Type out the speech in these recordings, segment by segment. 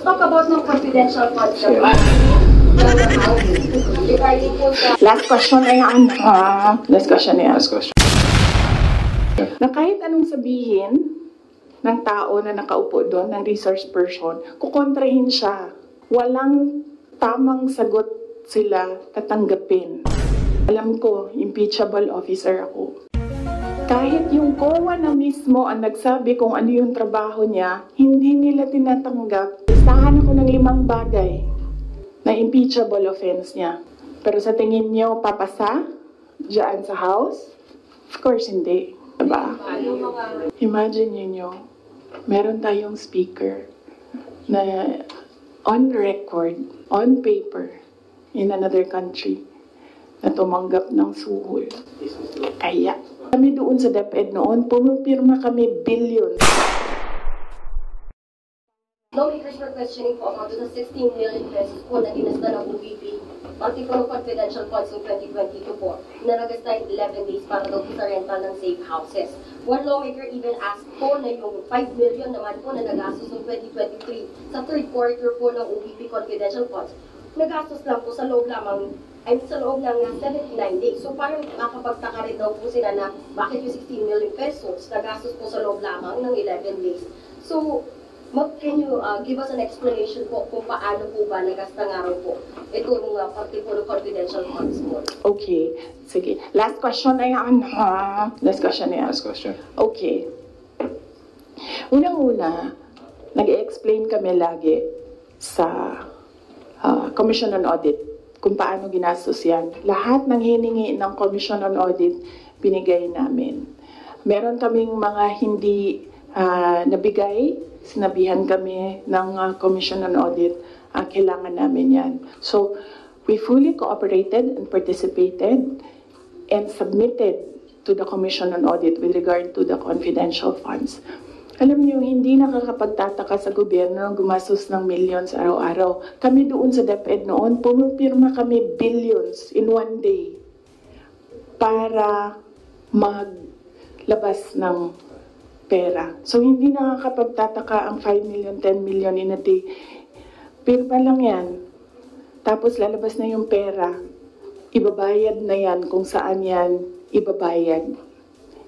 Let's talk about ng confidential funds naman. Last question na yan. Last question na yan. Last question. Na kahit anong sabihin ng tao na nakaupo doon, ng resource person, kukontrahin siya. Walang tamang sagot sila tatanggapin. Alam ko, impeachable officer ako. Kahit yung COA na mismo ang nagsabi kung ano yung trabaho niya, hindi nila tinatanggap. Listahan ako ng 5 bagay na impeachable offense niya. Pero sa tingin niyo, papasa diyan sa House? Of course, hindi. Diba? Imagine niyo, meron tayong speaker na on record, on paper, in another country, na tumanggap ng suhol. Kaya, kami doon sa DepEd noon, pumipirma kami billion. Lawmakers were questioning po about the 16 million pesos po na ginasta ng OVP, pati po ng confidential funds ng 2022 po, na nagasta in 11 days para daw po sa rental ng safe houses. One lawmaker even asked po na yung 5 million naman po na nagastos ng 2023 sa third quarter po ng OVP confidential funds, nagastos lang po sa loob lamang, sa loob ng 79 days. So parang makapagtaka rin daw po sila na bakit yung 16 million pesos nagastos po sa loob lamang ng 11 days. So, can you give us an explanation po kung paano po ba nagasta nga rin po ito nung pati po ng confidential funds po? Okay, sige. Last question na yan. Last question na yan. Last question. Okay. Unang-una, nag-explain kami lagi sa Commission on Audit kung paano ginastos yan. Lahat ng hiningi ng Commission on Audit, binigay namin. Meron kaming mga hindi nabigay, sinabihan kami ng Commission on Audit, kailangan namin yan. So, we fully cooperated and participated and submitted to the Commission on Audit with regard to the confidential funds. Alam niyo, hindi nakakapagtataka sa gobyerno ng gumastos ng millions araw-araw. Kami doon sa DepEd noon, pumipirma kami billions in one day para maglabas ng pera. So, hindi nakakapagtataka ang 5 million, 10 million in a day. Pirma lang yan. Tapos lalabas na yung pera. Ibabayad na yan kung saan yan ibabayad.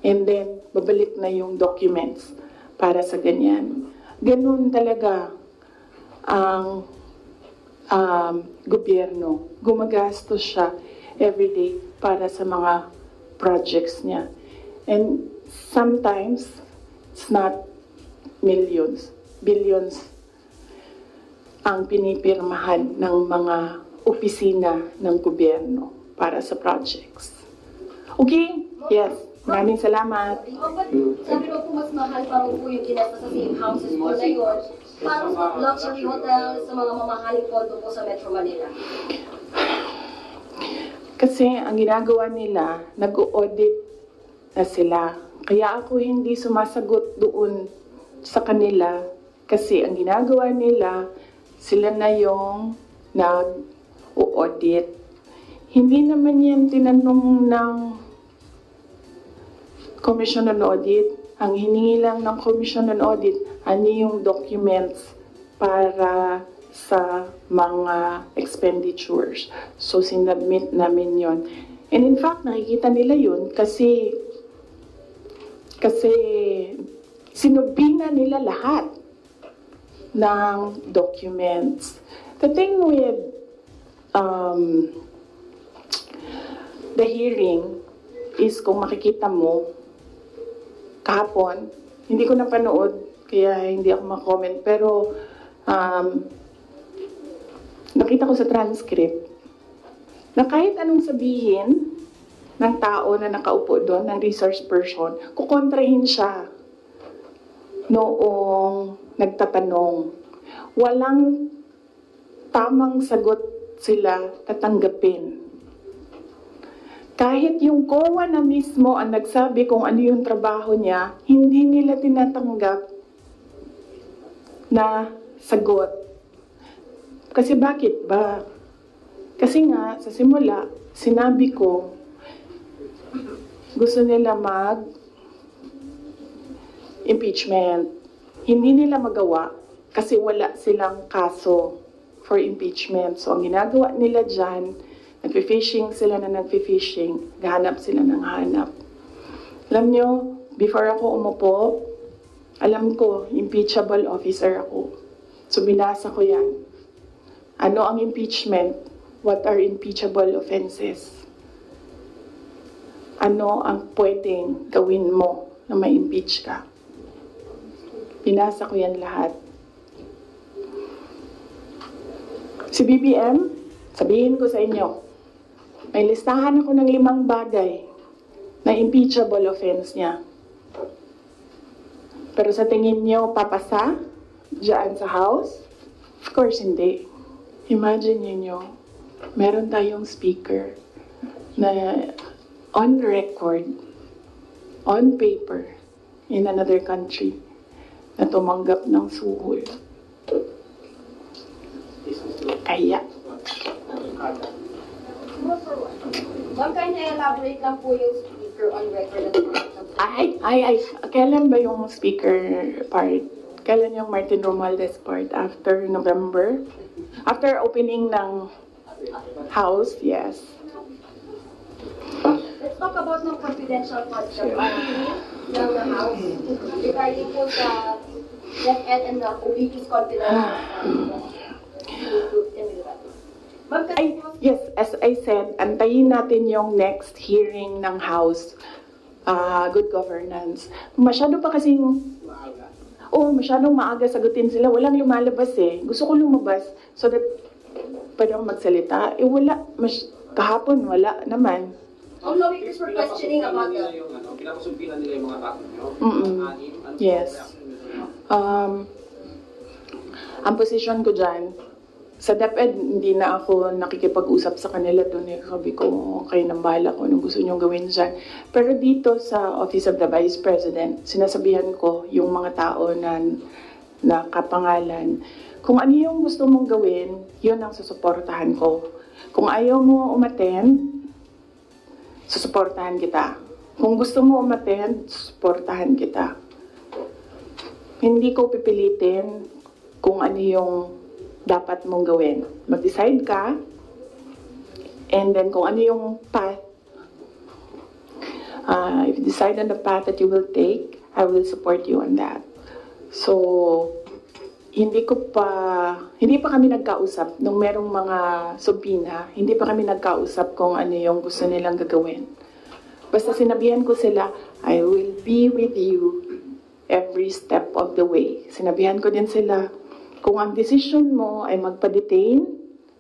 And then, babalik na yung documents para sa ganyan. Ganun talaga ang gobyerno. Gumagastos siya everyday para sa mga projects niya. And sometimes, it's not millions, billions ang pinipirmahan ng mga opisina ng gobyerno para sa projects. Okay? Yes. Maraming salamat. Sabi mo po mas mahal pa po yung ginasta sa safe houses po na yun, parang luxury hotel sa mga mamahaling kondo po sa Metro Manila. Kasi ang ginagawa nila, nag-audit na sila. Kaya ako hindi sumasagot doon sa kanila kasi ang ginagawa nila, sila na yung nag-audit. Hindi naman yan tinanong ng Commission on Audit. Ang hiningi lang ng Commission on Audit, ano yung documents para sa mga expenditures. So, sinubmit namin yon. And in fact, nakikita nila yun kasi sinubina nila lahat ng documents. The thing with the hearing is kung makikita mo, kahapon, hindi ko napanood, kaya hindi ako mag-comment, pero nakita ko sa transcript na kahit anong sabihin ng tao na nakaupo doon, ng resource person, kukontrahin siya noong nagtatanong. Walang tamang sagot sila tatanggapin. Kahit yung COA na mismo ang nagsabi kung ano yung trabaho niya, hindi nila tinatanggap na sagot. Kasi bakit ba? Kasi nga, sa simula, sinabi ko, gusto nila mag-impeachment. Hindi nila magawa kasi wala silang kaso for impeachment. So ang ginagawa nila dyan, nagfi-fishing sila na nagfi-fishing, gahanap sila ng hanap. Alam nyo, before ako umupo, alam ko, impeachable officer ako. So binasa ko yan. Ano ang impeachment? What are impeachable offenses? Ano ang pwedeng gawin mo na ma-impeach ka? Binasa ko yan lahat. Si BBM, sabihin ko sa inyo, may listahan ako ng 5 bagay na impeachable offense niya. Pero sa tingin niyo, papasa diyan sa House? Of course, hindi. Imagine niyo, meron tayong speaker na on record, on paper, in another country, na tumanggap ng suhol. Kaya. Ma'am, can you elaborate lang po yung speaker on record? Kailan ba yung speaker part? Kailan yung Martin Romualdez part? After November? After opening ng House, yes. Let's talk about ng confidential funds ng House. Regarding po sa DepEd and the OVP's confidential funds. Yes, as I said, antayin natin yung next hearing ng House, Good Governance. Masyado pa kasing, masyadong maaga sagutin sila. Walang lumalabas eh. Gusto ko lumabas so that pwede akong magsalita. Kahapon wala naman. Ang lawmakers were questioning about the... Pinapasumpilan nila yung mga takot nyo? Yes. Ang position ko dyan, sa DepEd, hindi na ako nakikipag-usap sa kanila doon. Sabi ko, kayo nang bahala ko, anong gusto nyo gawin dyan. Pero dito sa Office of the Vice President, sinasabihan ko yung mga tao na kapangalan, kung ano yung gusto mong gawin, yun ang susuportahan ko. Kung ayaw mo umattend, susuportahan kita. Kung gusto mo umattend, susuportahan kita. Hindi ko pipilitin kung ano yung dapat mong gawin. Mag-decide ka, and then kung ano yung path, if you decide on the path that you will take, I will support you on that. So, hindi pa kami nagkausap nung merong mga subpina, hindi pa kami nagkausap kung ano yung gusto nilang gagawin. Basta sinabihan ko sila, I will be with you every step of the way. Sinabihan ko din sila, kung ang decision mo ay magpa-detain,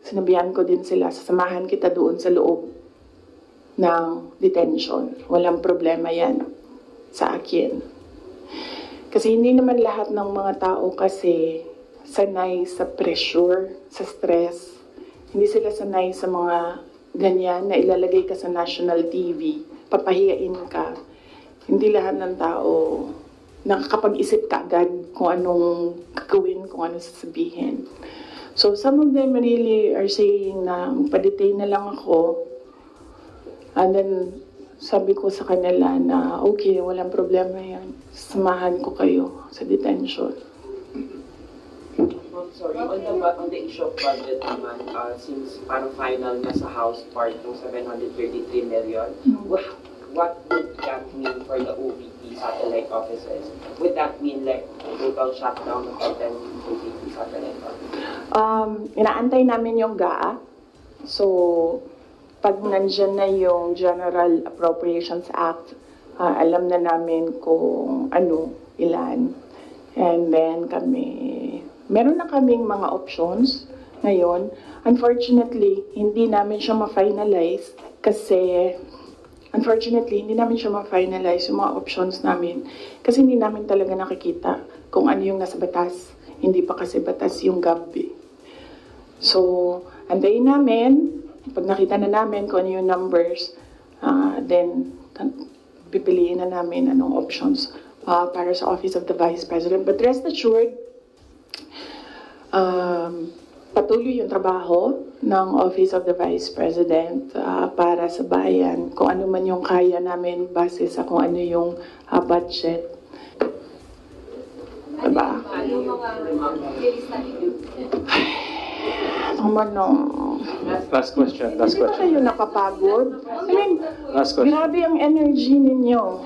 sinabihan ko din sila, sasamahan kita doon sa loob ng detention. Walang problema yan sa akin. Kasi hindi naman lahat ng mga tao kasi sanay sa pressure, sa stress. Hindi sila sanay sa mga ganyan na ilalagay ka sa national TV, papahiyain ka. Hindi lahat ng tao nakakapag-isip ka agad kung anong gagawin, kung anong sasabihin. So some of them really are saying na magpa-detain na lang ako. And then sabi ko sa kanila na okay, walang problema yan. Samahan ko kayo sa detention. Sorry, on the issue of budget naman, since parang final na sa House part ng 733 million, what would that mean for the OVP satellite offices? Would that mean like total shutdown of the 10 OVP satellite offices? Inaantay namin yung GAA. So, pag nandyan na yung General Appropriations Act, alam na namin kung ano, ilan. And then meron na kaming mga options ngayon. Unfortunately, hindi namin siya ma-finalize kasi yung mga options namin kasi hindi namin talaga nakikita kung ano yung nasa batas. Hindi pa kasi batas yung GAB. So, antayin namin. Pag nakita na namin kung ano yung numbers, then pipiliin na namin anong options para sa Office of the Vice President. But rest assured, patuloy yung trabaho ng Office of the Vice President para sa bayan, kung ano man yung kaya namin base sa kung ano yung budget. Diba? yung mga nilista ninyo? Tama na. Last question. Last Hindi ba question. kayo napapagod? I mean, Last question. grabe ang energy ninyo.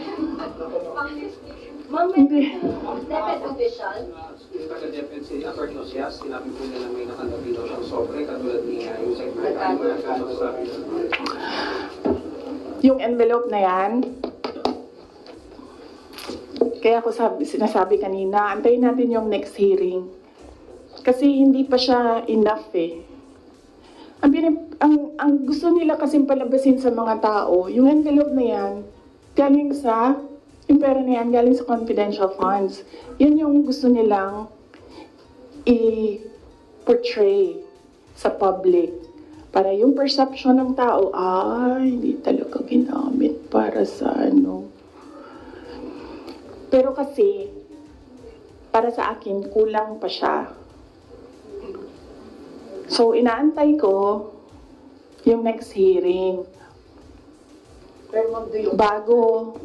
Ma'am, Hindi. DepEd official, Yung taga-DepEd si Atty. Osias, sinabi po niya na may nakalagay daw siyang sobre, katulad ni yung secretary, magkano sabi niya. Yung envelope na yan, kaya ako sinasabi kanina, antayin natin yung next hearing. Kasi hindi pa siya enough eh. Ang gusto nila kasing palabasin sa mga tao, yung envelope na yan, galing sa, yung pera na yan, galing sa confidential funds. Yan yung gusto nilang i-portray sa public. Para yung perception ng tao, hindi talaga ginamit para sa ano. Pero kasi, para sa akin, kulang pa siya. So, inaantay ko yung next hearing. Bago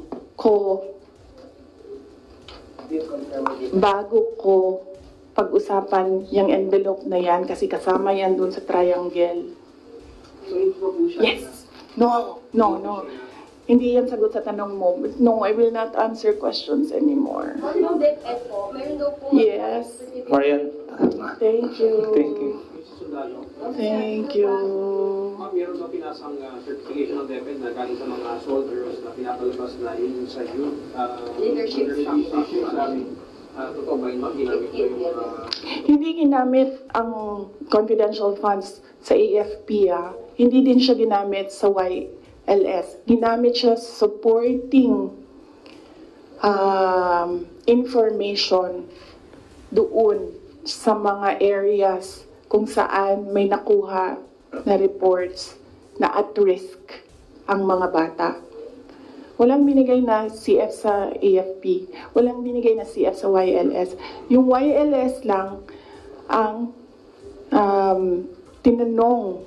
ko pag-usapan yung envelope na yan, kasi kasama yan dun sa triangle. So, hindi po siya. Yes. No. Hindi yan sagot sa tanong mo. No, I will not answer questions anymore. yung DepEd po, meron daw po Yes. Marian. Thank you. Thank you. Sundalo. Thank you. Ma'am, meron daw pinasang certification ng DepEd na galing sa mga soldiers na pinapalabas na yun sa youth Leadership structure. Totoo ba yun, ma'am? Ginamit ko yung mga... Hindi ginamit ang confidential funds sa AFP. Hindi din siya ginamit sa YLS. Ginamit siya supporting information doon sa mga areas kung saan may nakuha na reports na at risk ang mga bata. Walang binigay na CF sa AFP. Walang binigay na CF sa YLS. Yung YLS lang ang tinanong.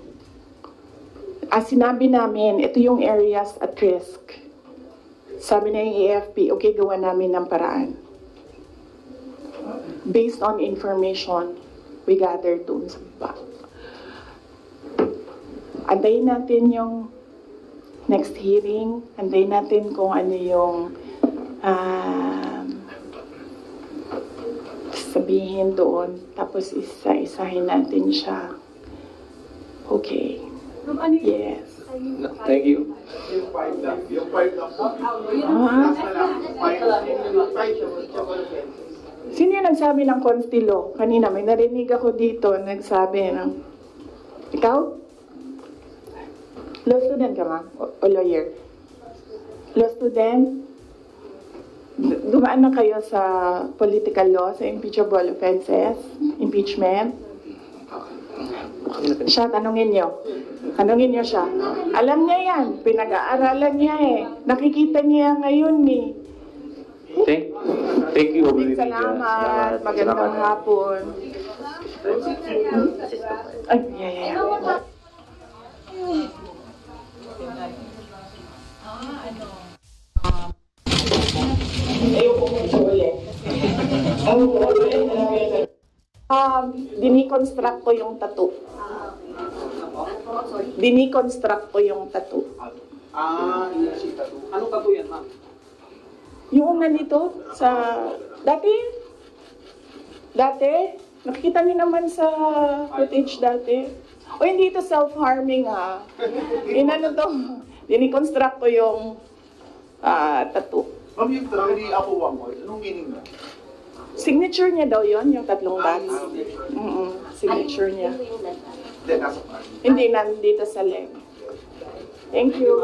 Sinabi namin, ito yung areas at risk. Sabi na yung AFP, okay, gawa namin ng paraan. Based on information we gathered doon sa baba. Antayin natin yung next hearing. Antayin natin kung ano yung sabihin doon. Tapos isa-isahin natin siya. Okay. Yes. Thank you. Yung 5 lang. Yung 5 lang po. Sino yung nagsabi ng Constilo? Kanina may narinig ako dito, nagsabi ng... Ikaw? Law student ka ma? O lawyer? Law student? Dumaan na kayo sa political law, sa impeachable offenses, impeachment? Siya, tanungin niyo. Tanungin niyo siya. Alam niya yan, pinag-aaralan niya eh. Nakikita niya ngayon eh. Thank you. Salamat. Magandang hapon. Ay, yeah. Diniconstruct ko yung tattoo. Diniconstruct ko yung tattoo. Inisip tattoo. Anong tattoo yan, ma'am? Yung nandito sa... Dati, nakikita niyo naman sa footage dati. O hindi ito self-harming ha. Inano to, diniconstruct ko yung tattoo. Ma'am, yung tattoo ni Apo Wangway, anong meaning na? Signature niya daw yon yung tatlong dots. Signature niya. Hindi, nasa party. Hindi, nandito sa leg. Thank you.